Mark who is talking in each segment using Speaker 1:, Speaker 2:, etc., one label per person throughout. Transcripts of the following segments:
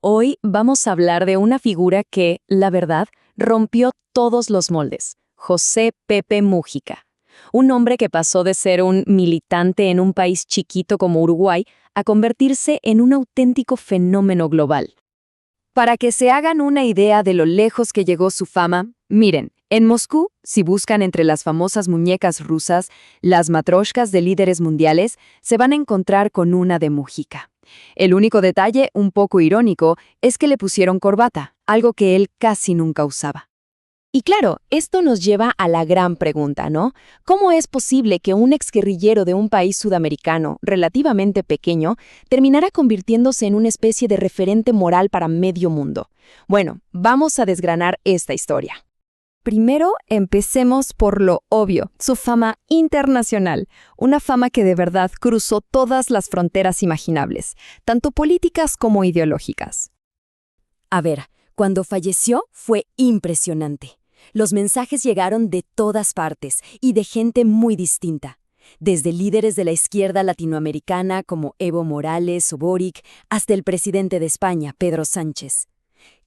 Speaker 1: Hoy vamos a hablar de una figura que, la verdad, rompió todos los moldes. José Pepe Mújica. Un hombre que pasó de ser un militante en un país chiquito como Uruguay a convertirse en un auténtico fenómeno global. Para que se hagan una idea de lo lejos que llegó su fama, miren, en Moscú, si buscan entre las famosas muñecas rusas, las matroshkas de líderes mundiales, se van a encontrar con una de Mújica. El único detalle, un poco irónico, es que le pusieron corbata, algo que él casi nunca usaba. Y claro, esto nos lleva a la gran pregunta, ¿no? ¿Cómo es posible que un exguerrillero de un país sudamericano, relativamente pequeño, terminara convirtiéndose en una especie de referente moral para medio mundo? Bueno, vamos a desgranar esta historia. Primero, empecemos por lo obvio, su fama internacional, una fama que de verdad cruzó todas las fronteras imaginables, tanto políticas como ideológicas. A ver, cuando falleció fue impresionante. Los mensajes llegaron de todas partes y de gente muy distinta, desde líderes de la izquierda latinoamericana como Evo Morales o Boric, hasta el presidente de España, Pedro Sánchez.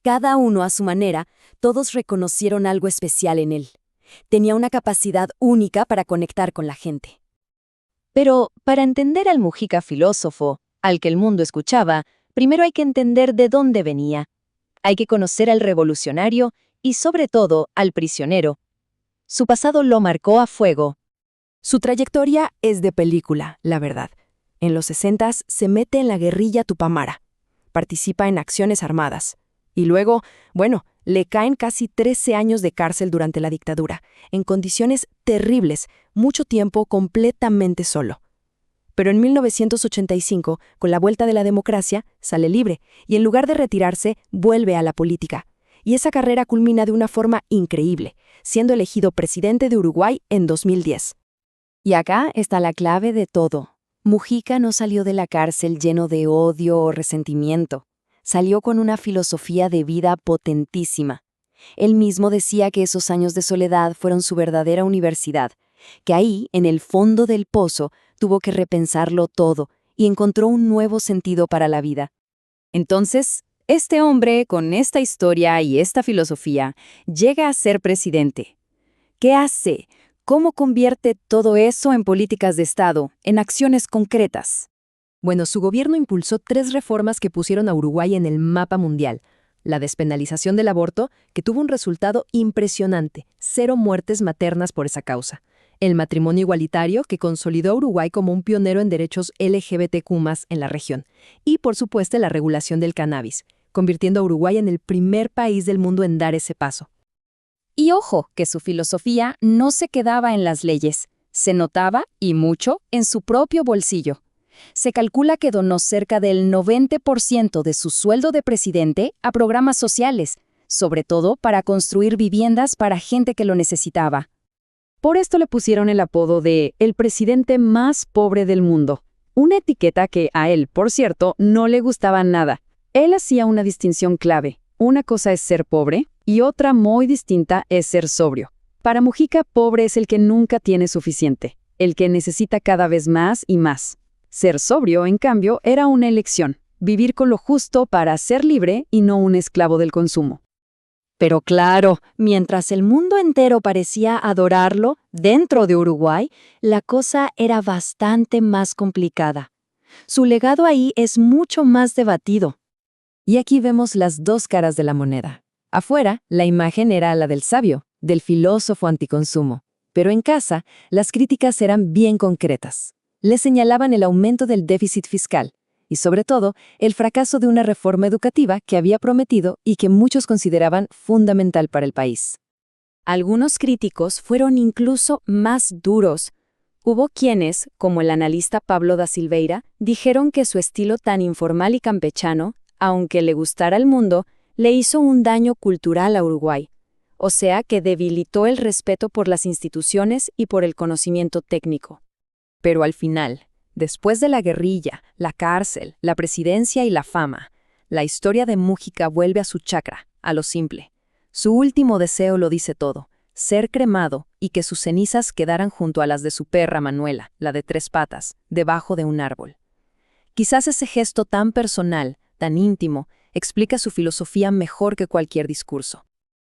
Speaker 1: Cada uno a su manera, todos reconocieron algo especial en él. Tenía una capacidad única para conectar con la gente. Pero para entender al Mújica filósofo, al que el mundo escuchaba, primero hay que entender de dónde venía. Hay que conocer al revolucionario y, sobre todo, al prisionero. Su pasado lo marcó a fuego. Su trayectoria es de película, la verdad. En los 60s se mete en la guerrilla tupamara. Participa en acciones armadas. Y luego, le caen casi 13 años de cárcel durante la dictadura, en condiciones terribles, mucho tiempo completamente solo. Pero en 1985, con la vuelta de la democracia, sale libre y en lugar de retirarse, vuelve a la política. Y esa carrera culmina de una forma increíble, siendo elegido presidente de Uruguay en 2010. Y acá está la clave de todo. Mújica no salió de la cárcel lleno de odio o resentimiento. Salió con una filosofía de vida potentísima. Él mismo decía que esos años de soledad fueron su verdadera universidad, que ahí, en el fondo del pozo, tuvo que repensarlo todo y encontró un nuevo sentido para la vida. Entonces, este hombre, con esta historia y esta filosofía, llega a ser presidente. ¿Qué hace? ¿Cómo convierte todo eso en políticas de Estado, en acciones concretas? Bueno, su gobierno impulsó 3 reformas que pusieron a Uruguay en el mapa mundial. La despenalización del aborto, que tuvo un resultado impresionante, 0 muertes maternas por esa causa. El matrimonio igualitario, que consolidó a Uruguay como un pionero en derechos LGBTQ+ en la región. Y, por supuesto, la regulación del cannabis, convirtiendo a Uruguay en el primer país del mundo en dar ese paso. Y ojo, que su filosofía no se quedaba en las leyes. Se notaba, y mucho, en su propio bolsillo. Se calcula que donó cerca del 90% de su sueldo de presidente a programas sociales, sobre todo para construir viviendas para gente que lo necesitaba. Por esto le pusieron el apodo de el presidente más pobre del mundo, una etiqueta que a él, por cierto, no le gustaba nada. Él hacía una distinción clave. Una cosa es ser pobre y otra muy distinta es ser sobrio. Para Mújica, pobre es el que nunca tiene suficiente, el que necesita cada vez más y más. Ser sobrio, en cambio, era una elección, vivir con lo justo para ser libre y no un esclavo del consumo. Pero claro, mientras el mundo entero parecía adorarlo, dentro de Uruguay, la cosa era bastante más complicada. Su legado ahí es mucho más debatido. Y aquí vemos las 2 caras de la moneda. Afuera, la imagen era la del sabio, del filósofo anticonsumo. Pero en casa, las críticas eran bien concretas. Le señalaban el aumento del déficit fiscal y, sobre todo, el fracaso de una reforma educativa que había prometido y que muchos consideraban fundamental para el país. Algunos críticos fueron incluso más duros. Hubo quienes, como el analista Pablo da Silveira, dijeron que su estilo tan informal y campechano, aunque le gustara al mundo, le hizo un daño cultural a Uruguay. O sea que debilitó el respeto por las instituciones y por el conocimiento técnico. Pero al final, después de la guerrilla, la cárcel, la presidencia y la fama, la historia de Mújica vuelve a su chakra, a lo simple. Su último deseo lo dice todo, ser cremado y que sus cenizas quedaran junto a las de su perra Manuela, la de 3 patas, debajo de un árbol. Quizás ese gesto tan personal, tan íntimo,
Speaker 2: Explica su filosofía mejor que cualquier discurso.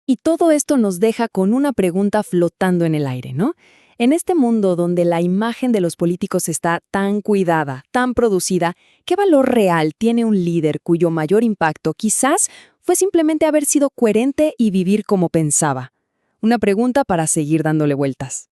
Speaker 1: Y todo esto nos deja con una pregunta flotando en el aire, ¿no? En este mundo donde la imagen de los políticos está tan cuidada, tan producida, ¿qué valor real tiene un líder cuyo mayor impacto quizás fue simplemente haber sido coherente y vivir como pensaba? Una pregunta para seguir dándole vueltas.